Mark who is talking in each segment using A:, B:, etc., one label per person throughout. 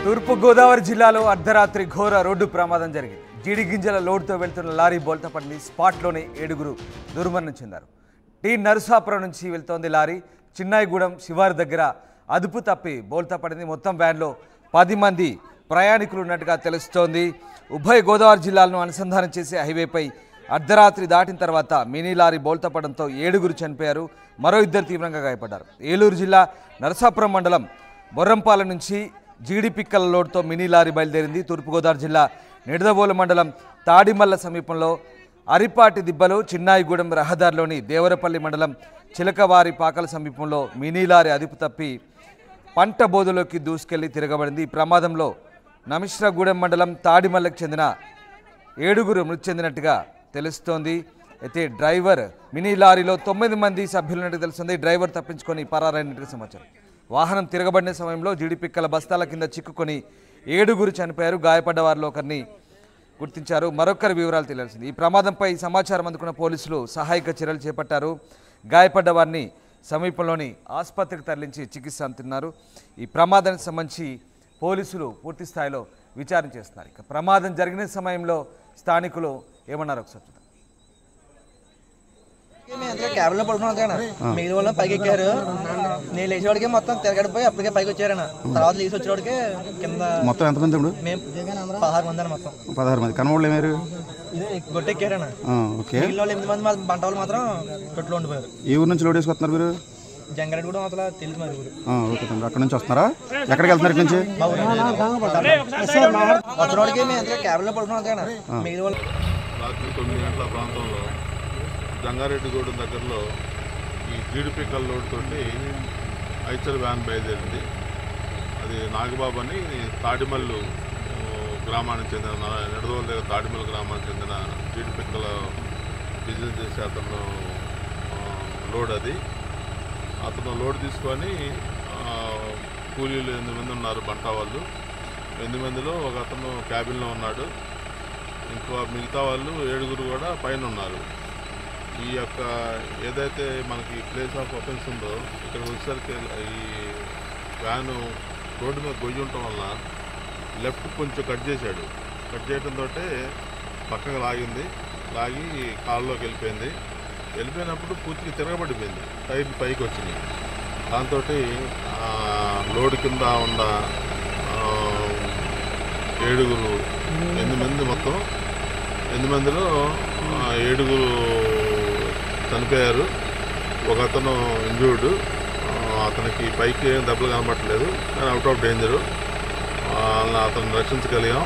A: తూర్పు గోదావరి జిల్లాలో అర్ధరాత్రి ఘోర రోడ్డు ప్రమాదం జరిగింది. జీడి గింజల లోడ్తో వెళ్తున్న లారీ బోల్తా పడింది. స్పాట్లోనే 7గురు దుర్మరణం చెందారు. టీ నరసాపురం నుంచి వెళ్తోంది లారీ. చిన్నాయిగూడెం శివారు దగ్గర అదుపు తప్పి బోల్తా పడింది. మొత్తం వ్యాన్లో 10 మంది ప్రయాణికులు ఉన్నట్టుగా తెలుస్తోంది. ఉభయ గోదావరి జిల్లాలను అనుసంధానం చేసే హైవేపై అర్ధరాత్రి దాటిన తర్వాత మినీ లారీ బోల్తా పడడంతో 7గురు చనిపోయారు. మరో 2 తీవ్రంగా గాయపడ్డారు. ఏలూరు జిల్లా నరసాపురం మండలం బొర్రంపాలెం నుంచి జీడిపిక్కల లోడ్తో మినీ లారీ బయలుదేరింది. తూర్పుగోదావరి జిల్లా నిడదవోలు మండలం తాడిమల్ల సమీపంలో అరిపాటి దిబ్బలు చిన్నాయిగూడెం రహదారిలోని దేవరపల్లి మండలం చిలకవారి పాకల సమీపంలో మినీ లారీ అదుపు తప్పి పంట బోధలోకి దూసుకెళ్లి తిరగబడింది. ఈ ప్రమాదంలో నమిశ్రగూడెం మండలం తాడిమల్లకు చెందిన 7గురు మృతి చెందినట్టుగా తెలుస్తోంది. అయితే డ్రైవర్ మినీ లారీలో 9 మంది సభ్యులున్నట్టు తెలుస్తుంది. డ్రైవర్ తప్పించుకొని పరారైనట్టుగా సమాచారం. వాహనం తిరగబడిన సమయంలో జీడిపిక్కల బస్తాల కింద చిక్కుకొని 7గురు చనిపోయారు. గాయపడ్డ వారిలో ఒకరిని గుర్తించారు. మరొకరి వివరాలు తెలియాల్సింది. ఈ ప్రమాదంపై సమాచారం అందుకున్న పోలీసులు సహాయక చర్యలు చేపట్టారు. గాయపడ్డ వారిని సమీపంలోని ఆసుపత్రికి తరలించి చికిత్స అందిస్తున్నారు. ఈ ప్రమాదానికి సంబంధించి పోలీసులు పూర్తి స్థాయిలో విచారణ చేస్తున్నారు. ఇక ప్రమాదం జరిగిన సమయంలో స్థానికులు ఏమన్నారు ఒకసారి చూద్దాం.
B: క్యాబ్లో పడుకున్నాం మిగిలిన వాళ్ళు పైకి ఎక్కారు. నేను లేచేవాడికి మొత్తం తిరగడిపోయి అప్పటికే పైకి వచ్చారన్న. తర్వాత లేచి వచ్చేవాడికి కింద
C: మొత్తం ఎంతమంది ఇప్పుడు?
B: మేము 16 మంది అన్న. మొత్తం
C: 16 మంది కనవాళ్ళు ఏమారు?
B: గొట్టెక్కారన్న. మిగిలిన వాళ్ళు 8 మంది బంట వాళ్ళు మాత్రం తొట్టులో ఉండిపోయారు.
C: ఏ ఊరు నుంచి లోడ్ వేసుకొస్తున్నారు మీరు?
B: జంగారెడ్డి కూడా అసలు తెలుసు మరి ఊరు.
C: ఓకే తమ్ముడు, అక్కడ నుంచి వస్తున్నారా? ఎక్కడికి వెళ్తున్నారు ఇక్కడ నుంచి?
B: వచ్చినవాడికి మేము క్యాబ్లో పడుకున్నాం కదా. మిగిలిన వాళ్ళు
D: రాత్రి 9 గంటల ప్రాంతంలో జంగారెడ్డిగూడెం దగ్గరలో ఈ జీడిపిక్కల లోడ్ తోటి ఐచర్ వ్యాన్ బయలుదేరింది. అది నాగబాబు అని తాడిమల్లు గ్రామానికి చెందిన నిడదవోలు దగ్గర తాడిమల్లు గ్రామానికి చెందిన జీడిపిక్కల బిజినెస్ చేసే అతను లోడ్ అది. అతను లోడ్ తీసుకొని కూలీలు 8 మంది ఉన్నారు, బంటా వాళ్ళు. 8 మందిలో ఒక అతను క్యాబిన్లో ఉన్నాడు. ఇంకా మిగతా వాళ్ళు 7గురు కూడా పైన ఉన్నారు. ఈ యొక్క ఏదైతే మనకి ప్లేస్ ఆఫ్ అఫెన్స్ ఉందో ఇక్కడ వచ్చేసరికి ఈ వ్యాను రోడ్డు మీద గొయ్యి ఉండటం వల్ల లెఫ్ట్ కొంచెం కట్ చేశాడు. కట్ చేయడంతో పక్కగా లాగింది. లాగి కాళ్ళలోకి వెళ్ళిపోయినప్పుడు పూర్తిగా తిరగబడిపోయింది. టైర్లు పైకి వచ్చినాయి. దాంతో లోడ్ కింద ఉన్న 7గురు 8 మంది మొత్తం 8 మందిలో 7గురు చనిపోయారు. ఒక అతను ఇంజూర్డ్. అతనికి పైకి ఏం దెబ్బలు కనబట్టలేదు, కానీ అవుట్ ఆఫ్ డేంజరు. అతను రక్షించగలిగాం.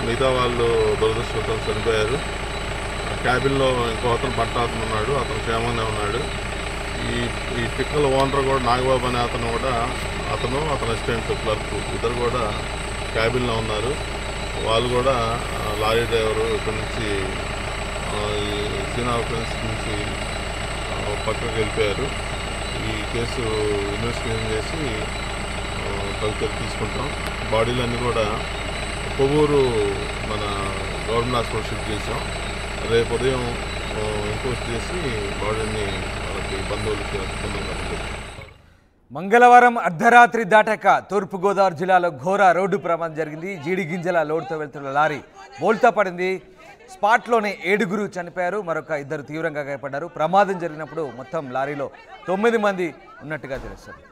D: మిగతా వాళ్ళు దురదృష్టవశాత్తు చనిపోయారు. క్యాబిన్లో ఇంకో అతను బంట అతను ఉన్నాడు, అతను క్షేమంగానే ఉన్నాడు. ఈ పిక్కల ఓనర్ కూడా నాగబాబు అనే అతను కూడా అతను అసిస్టెంట్ క్లర్క్ ఇద్దరు కూడా క్యాబిన్లో ఉన్నారు. వాళ్ళు కూడా లారీ డ్రైవరు ఇక్కడ నుంచి సీనా ఆఫెన్స్ నుంచి పక్కకు వెళ్ళిపోయారు. ఈ కేసు ఇన్వెస్టిగేషన్ చేసి తదుపరి తీసుకుంటాం. బాడీలన్నీ కూడా కొవ్వూరు మన గవర్నమెంట్ హాస్పిటల్ షిఫ్ట్ చేసాం. రేపు ఉదయం ఇంపోస్ట్ చేసి బాడీని వాళ్ళకి బంధువులకి పొందడం.
A: మంగళవారం అర్ధరాత్రి దాటాక తూర్పుగోదావరి జిల్లాలో ఘోర రోడ్డు ప్రమాదం జరిగింది. జీడి గింజల లోడ్తో వెళ్తున్న లారీ బోల్తా పడింది. స్పాట్లోనే 7గురు చనిపోయారు. మరొక 2 తీవ్రంగా గాయపడ్డారు. ప్రమాదం జరిగినప్పుడు మొత్తం లారీలో 9 మంది ఉన్నట్టుగా తెలుస్తుంది.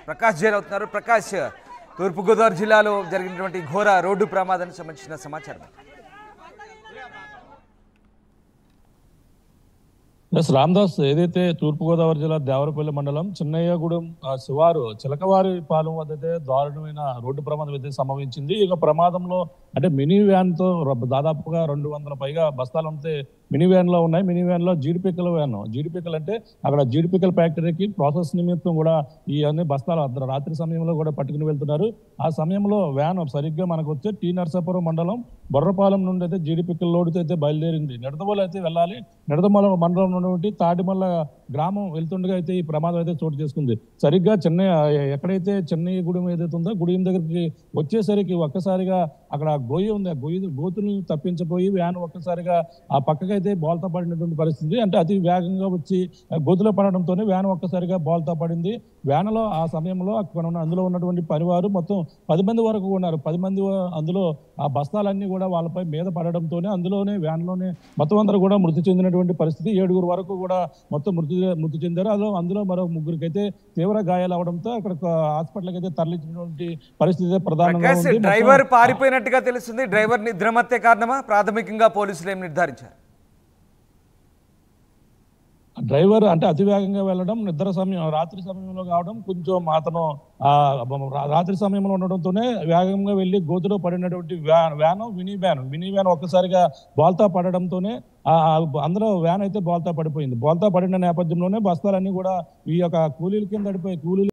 A: ప్రకాష్ జైన్ అవుతున్నారు. ప్రకాష్, తూర్పుగోదావరి జిల్లాలో జరిగినటువంటి ఘోర రోడ్డు ప్రమాదానికి సంబంధించిన సమాచారం.
E: రామదాస్, ఏదైతే తూర్పుగోదావరి జిల్లా దేవరపల్లి మండలం చిన్నయ్యగూడెం శివారు చిలకవారి పాలెం వద్ద దారుణమైన రోడ్డు ప్రమాదం అయితే సంభవించింది. ఇక ప్రమాదంలో అంటే మినీ వ్యాన్ తో దాదాపుగా 200 పైగా బస్తాలు అంతే మినీ వ్యాన్ లో ఉన్నాయి. మినీ వ్యాన్ లో జీడిపిక్కల వ్యాన్. జీడిపిక్కలు అంటే అక్కడ జీడిపిక్కల ఫ్యాక్టరీకి ప్రాసెస్ నిమిత్తం కూడా ఈ అన్ని బస్తాలు రాత్రి సమయంలో కూడా పట్టుకుని వెళ్తున్నారు. ఆ సమయంలో వ్యాన్ సరిగ్గా మనకు వచ్చే టీ నరసాపురం మండలం బొర్రపాలెం నుండి అయితే జీడిపిక్కల లోడుతో అయితే బయలుదేరింది. నిడదవోలు అయితే వెళ్ళాలి. నిడదమల మండలం నుండి తాడిమల్ల గ్రామం వెళ్తుండగా అయితే ఈ ప్రమాదం అయితే చోటు చేసుకుంది. సరిగ్గా ఎక్కడైతే చెన్నై గుడి ఏదైతే ఉందో గుడి దగ్గరికి వచ్చేసరికి ఒక్కసారిగా అక్కడ గొయ్యి ఉంది, ఆ గోతులను తప్పించబోయి వ్యాన్ ఒక్కసారిగా ఆ పక్కకైతే బోల్తా పడినటువంటి పరిస్థితి. అంటే అతి వేగంగా వచ్చి గోతులో పడడంతోనే వ్యాన్ ఒక్కసారిగా బోల్తా పడింది. వ్యాన్లో ఆ సమయంలో అక్కడ అందులో ఉన్నటువంటి పరివారు మొత్తం 10 మంది వరకు ఉన్నారు. 10 మంది అందులో ఆ బస్తాలన్నీ కూడా వాళ్ళపై మీద పడడంతోనే అందులోనే వ్యాన్లోనే మొత్తం అందరూ కూడా మృతి చెందినటువంటి పరిస్థితి. 7 వరకు కూడా మొత్తం మృతి చెందారు. అందులో మరో 3కి అయితే తీవ్ర గాయాలు అవడంతో అక్కడ హాస్పిటల్కి అయితే తరలించినటువంటి పరిస్థితి ప్రధానంగా ఉంది.
A: డ్రైవర్ పారిపోయినట్టుగా తెలుస్తుంది. డ్రైవర్ నిద్రమత్తే కారణమా? ప్రాథమికంగా పోలీసులు ఏం నిర్ధారించారు?
E: డ్రైవర్ అంటే అతివేగంగా వెళ్ళడం, రాత్రి సమయంలో కావడం, కొంచెం అతను రాత్రి సమయంలో ఉండడంతోనే వేగంగా వెళ్ళి గోతులో పడినటువంటి మినీ వ్యాన్ ఒక్కసారిగా బోల్తా పడడంతోనే అందులో వ్యాన్ అయితే బోల్తా పడిపోయింది. బోల్తా పడిన నేపథ్యంలోనే బస్తాలన్నీ కూడా ఈ యొక్క కూలీల కింద పడిపోయి